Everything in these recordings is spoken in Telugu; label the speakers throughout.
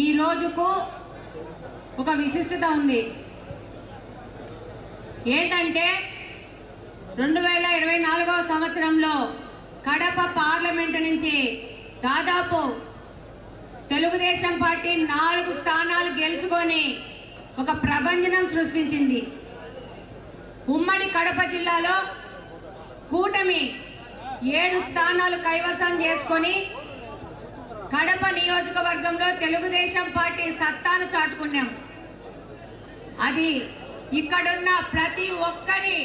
Speaker 1: ఈ రోజుకు ఒక విశిష్టత ఉంది. ఏంటంటే 2024వ సంవత్సరంలో కడప పార్లమెంటు నుంచి దాదాపు తెలుగుదేశం పార్టీ 4 స్థానాలు గెలుచుకొని ఒక ప్రభంజనం సృష్టించింది. ఉమ్మడి కడప జిల్లాలో కూటమి 7 స్థానాలు కైవసం చేసుకొని కడప నియోజకవర్గంలో తెలుగుదేశం పార్టీ సత్తాను చాటుకున్నాం. అది ఇక్కడున్న ప్రతి ఒక్కరి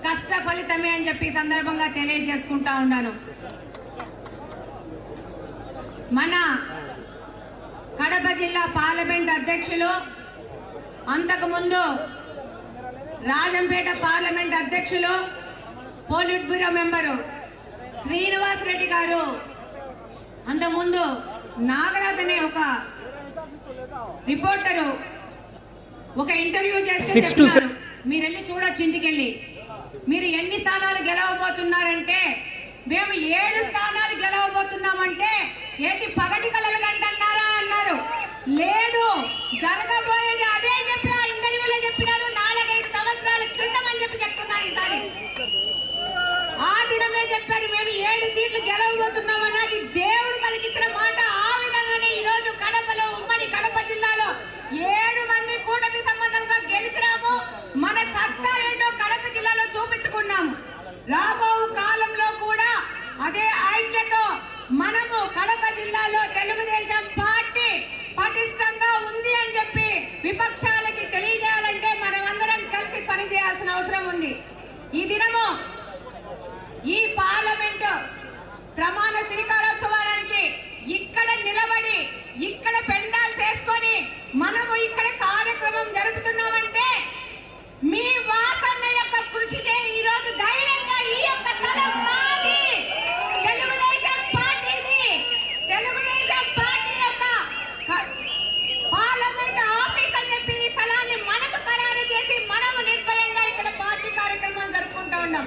Speaker 1: కష్ట ఫలితమే అని చెప్పి సందర్భంగా తెలియజేసుకుంటా ఉన్నాను. మన కడప జిల్లా పార్లమెంట్ అధ్యక్షులు, అంతకుముందు రాజంపేట పార్లమెంట్ అధ్యక్షులు, polit bureau member Srinivas Reddy గారు, అంతకుముందు నాగరాజ్ అనే ఒక రిపోర్టరు ఒక ఇంటర్వ్యూ చేసి మీరు వెళ్ళి చూడొచ్చు, ఇంటికెళ్ళి మీరు ఎన్ని స్థానాలు గెలవబోతున్నారంటే మేము 7 స్థానాలు గెలవబోతున్నామంటే ఏంటి పగటి కలలు కంటున్నారా అన్నారు. లేదు, జరగబోయేది అదే చెప్పి ఆ ఇంటర్వ్యూలో చెప్పినారు. 4-5 సంవత్సరాల క్రితం అని చెప్పి చెప్తున్నారు. ఈసారి ఆ దినమే చెప్పారు మేము 7 సీట్లు గెలవబోతున్నామని. అది దేవుడు పలికించిన మాట. ఆ విధంగానే ఈ రోజు కడపలో, ఉమ్మడి కడప జిల్లాలో 7 మంది కూటమి సంబంధంగా గెలిచినాము. మన సత్తా ఏంటో కడప జిల్లాలో చూపించుకున్నాము. రాబో కాలంలో కూడా అదే ఐక్యతో మనము కడప జిల్లాలో తెలుగుదేశం పార్టీ పటిష్టంగా ఉంది అని చెప్పి విపక్షాలకి తెలియజేయాలంటే మనమందరం కలిసి పనిచేయాల్సిన అవసరం ఉంది. ఈ దినము ఈ పార్లమెంటు ప్రమాణ స్వీకారోత్సవానికి ఇక్కడ నిలబడి ఇక్కడ పెండాలు చేసుకొని మనము ఇక్కడ కార్యక్రమం జరుపుతున్నామంటే మీ వాసన్న యొక్క కృషి చేయి. ఈ రోజు ధైర్యంగా ఈ యొక్క స్థలం మాది, తెలుగుదేశం పార్టీది. తెలుగుదేశం పార్టీ యొక్క పార్లమెంట్ ఆఫీస్ అని చెప్పి ఈ స్థలాన్ని మనకు ఖరారు చేసి మనము నిర్భయంగా ఇక్కడ పార్టీ కార్యక్రమాలు జరుపుకుంటూ ఉన్నాం.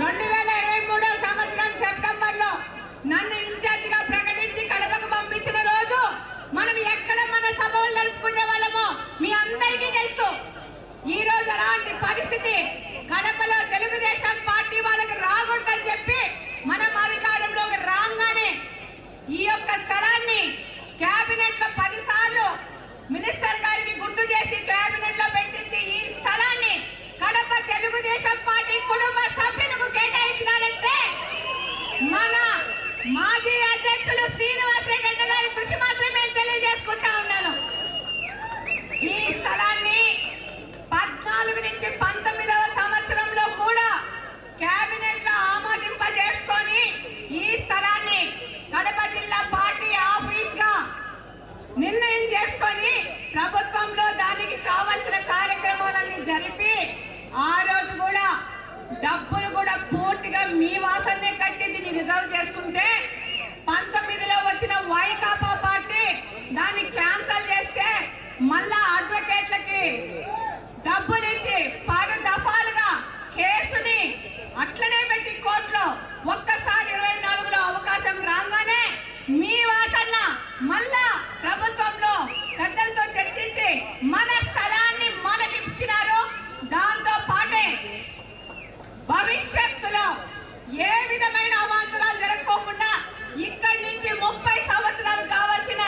Speaker 1: 2023 సంవత్సరం సెప్టెంబర్లో నన్ను ఇన్ఛార్జిగా ప్రకటించి కడపకు పంపించిన రోజు మనం ఎక్కడ మన సభలు జరుపుకునే వాళ్ళమో మీ అందరికీ తెలుసు. ఈ రోజు అలాంటి పరిస్థితి కడపలో తెలుగుదేశం పార్టీ వాళ్ళకి రాకూడదని చెప్పి మనం అధికారంలోకి రాగానే ఈ యొక్క స్థలాన్ని కేబినెట్ లో 10 సార్లు మినిస్టర్ గారికి గుర్తు చేసి కేబినెట్ లో పెట్టించి ఈ స్థలాన్ని కడప తెలుగుదేశం పార్టీ కుటుంబ సభ్యులకు కేటాయించినారంటే మన మాజీ అధ్యక్షులు శ్రీనివాస్ రెడ్డి గారి కృషి మాత్రమే తెలియజేసుకుంటా ఉన్నాను. ఈ స్థలాన్ని 14 నుంచి 19వ సంవత్సరంలో కూడా కేబినెట్ లో ఆమోదింపజేసుకొని ఈ స్థలాన్ని కడప జిల్లా పార్టీ ఆఫీస్ గా నిర్ణయం చేసుకొని ప్రభుత్వంలో దానికి కావలసిన కార్యక్రమాలన్నీ జరిపి ఆ రోజు కూడా డబ్బులు కూడా పూర్తిగా మీ వాసన్నే కట్టి దీన్ని రిజర్వ్ చేసుకుంటే 19లో వచ్చిన వైకాపా పార్టీ దాన్ని క్యాన్సల్ చేస్తే మళ్ళా అడ్వకేట్లకి డబ్బులు ఇచ్చి 10 దఫాలుగా కేసుని అట్లనే పెట్టి కోర్టులో ఒక్కసారి 24లో అవకాశం రాగానే మీ వాసన్న మళ్ళా ప్రభుత్వంలో పెద్దలతో చర్చించి మన స్థలాన్ని మనకి ఇచ్చినారు. దాంతో పాటే భవిష్యత్తులో ఏ విధమైన అవాంతరాలు జరగకోకుండా ఇక్కడి నుంచి 30 సంవత్సరాలు కావాల్సిన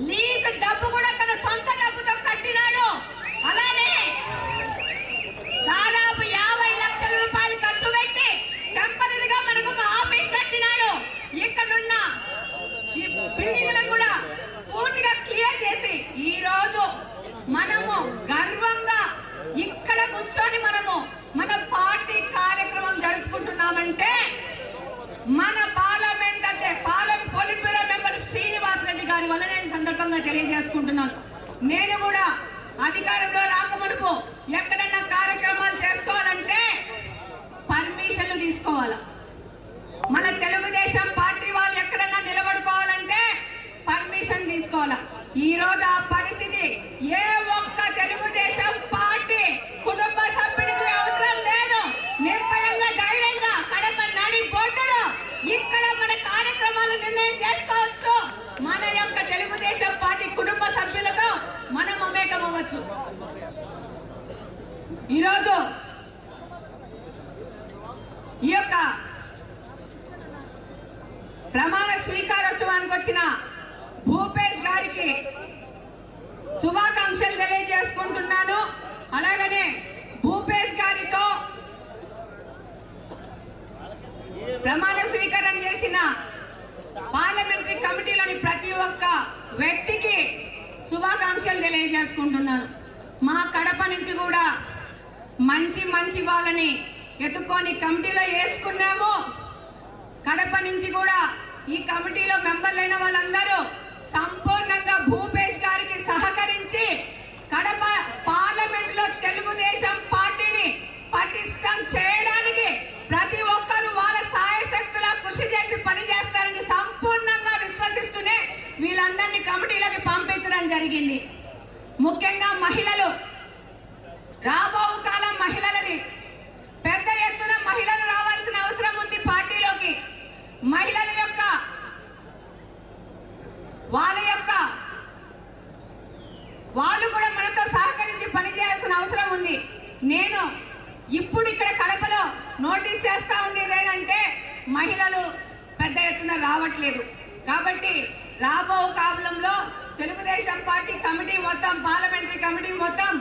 Speaker 1: లీజ్ డబ్బు కూడా తన సొంత డబ్బుతో కట్టినాడు. అలానే దాదాపు 50 లక్షల రూపాయలు ఖర్చు పెట్టి టెంపరీగా మనకు ఒక ఆఫీస్ కట్టినాడు. ఇక్కడున్న ఈ బిల్డింగ్లను కూడా పూర్తిగా క్లియర్ చేసి ఈ రోజు మనము గర్వంగా ఇక్కడ కూర్చొని మనము మన పార్టీ కార్యక్రమం జరుపుకుంటున్నామంటే మన parliament polit bureau member Srinivas Reddy గారి వల్ల నేను సందర్భంగా తెలియజేసుకుంటున్నాను. నేను కూడా అధికారంలో రాకమునుపు ఎక్కడన్నా కార్యక్రమాలు చేసుకోవాలంటే పర్మిషన్లు తీసుకోవాలా. మన తెలుగుదేశం పార్టీ వాళ్ళు ఎక్కడన్నా నిలబడుకోవాలంటే పర్మిషన్ తీసుకోవాలా. ఈ రోజు ఆ పరిస్థితి ఏ ఒక్క తెలుగుదేశం పార్టీ కుటుంబ సభ్యుడికి అవసరం లేదు. నిర్భయంగా ధైర్యంగా కడప నడి బొడ్డులో ఇక్కడ మన కార్యక్రమాలు నిర్ణయం చేసుకోవచ్చు. కావచ్చు. ఈరోజు ఈ యొక్క ప్రమాణ స్వీకారోత్సవానికి వచ్చిన భూపేష్ గారికి శుభాకాంక్షలు తెలియజేసుకుంటున్నాను. అలాగనే భూపేష్ గారితో ప్రమాణ స్వీకారం చేసిన పార్లమెంటరీ కమిటీలోని ప్రతి ఒక్క వ్యక్తికి శుభాకాంక్షలు తెలియజేసుకుంటున్నాను. మా కడప నుంచి కూడా మంచి మంచి వాళ్ళని ఎత్తుకొని కమిటీలో వేసుకున్నాము. కడప నుంచి కూడా ఈ కమిటీలో మెంబర్లైన వాళ్ళందరూ సంపూర్ణంగా భూపేష్ గారికి సహకరించి కడప పార్లమెంట్ లో తెలుగుదేశం పార్టీని పటిష్టం చేయడానికి ప్రతి ఒక్కరూ వాళ్ళ సాయశక్తులా కృషి చేసి పనిచేస్తారని సంపూర్ణంగా విశ్వసిస్తూనే వీళ్ళందరినీ కమిటీలోకి పంపించడం జరిగింది. ముఖ్యంగా మహిళలు, రాబో కాలం మహిళలని పెద్ద ఎత్తున మహిళలు రావాల్సిన అవసరం ఉంది పార్టీలోకి. మహిళల యొక్క వాళ్ళు కూడా మనతో సహకరించి పనిచేయాల్సిన అవసరం ఉంది. నేను ఇప్పుడు ఇక్కడ కడపలో నోటీస్ చేస్తా ఉండేది ఏంటంటే మహిళలు పెద్ద ఎత్తున రావట్లేదు. కాబట్టి రాబో కాలంలో తెలుగుదేశం పార్టీ కమిటీ మొత్తం, పార్లమెంటరీ కమిటీ మొత్తం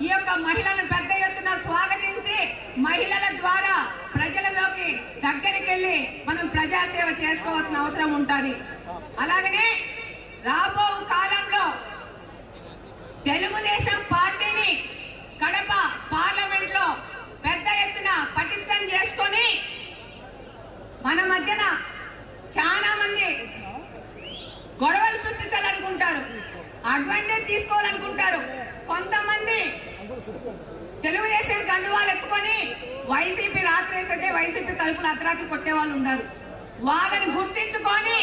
Speaker 1: ఈ యొక్క మహిళలను పెద్ద ఎత్తున స్వాగతించి మహిళల ద్వారా ప్రజలలోకి దగ్గరికి వెళ్ళి మనం ప్రజాసేవ చేసుకోవాల్సిన అవసరం ఉంటుంది. అలాగనే రాబో కాలంలో తెలుగుదేశం పార్టీని కడప పార్లమెంట్ లో పెద్ద ఎత్తున పటిష్టం చేసుకొని మన మధ్యన చాలా మంది గొడవలు సృష్టించాలనుకుంటారు, అడ్వాంటేజ్ తీసుకోవాలనుకుంటారు. కొంతమంది తెలుగుదేశం కండువాలు ఎత్తుకొని వైసీపీ రాత్రేసైతే వైసీపీ తలుపులు అర్ధరాత్రి కొట్టే వాళ్ళు ఉన్నారు. వాళ్ళని గుర్తించుకొని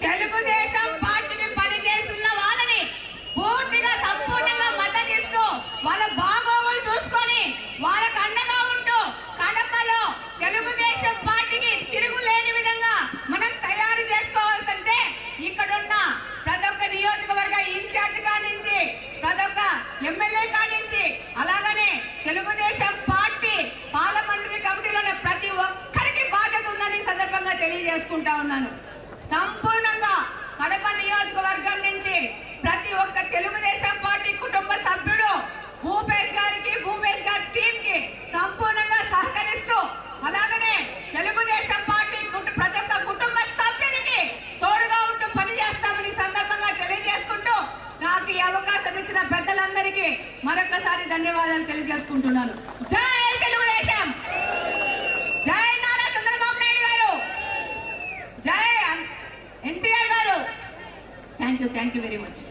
Speaker 1: తెలుగుదేశం పార్టీని పనిచేస్తున్న వాళ్ళని పూర్తిగా సంపూర్ణంగా మద్దతిస్తూ వాళ్ళ బాగోగులు చూసుకొని వాళ్ళకు అండగా ఉంటూ కడపలో తెలుగుదేశం పార్టీకి తిరుగులేని విధంగా మనం తయారు చేసుకోవాల్సింటే ఇక్కడున్న ప్రతి ఒక్క నియోజకవర్గ ఇన్ఛార్జ్ కానించి ప్రతి ఒక్క ఎమ్మెల్యే కానించి అలాగనే తెలుగుదేశం పార్టీ పార్లమెంటరీ కమిటీలోనే ప్రతి ఒక్కరికి బాధ్యత ఉందని సందర్భంగా తెలియజేసుకుంటా ఉన్నాను. సంపూర్ణంగా కడప నియోజకవర్గం నుంచి ప్రతి ఒక్క తెలుగుదేశం పార్టీ కుటుంబ సభ్యుడు భూపేష్ గారికి, భూపేష్ గారి టీం కి సంపూర్ణంగా సహకరిస్తూ అలాగనే తెలుగుదేశం పార్టీ ప్రతి ఒక్క కుటుంబ సభ్యునికి తోడుగా ఉంటూ పనిచేస్తామని సందర్భంగా తెలియజేసుకుంటూ నాకు ఈ అవకాశం ఇచ్చిన పెద్దలందరికీ మరొకసారి ధన్యవాదాలు తెలియజేసుకుంటున్నాను. జై తెలుగుదేశం, జై నారా చంద్రబాబు నాయుడు గారు, జై ఎన్టీఆర్ గారు. Thank you very much.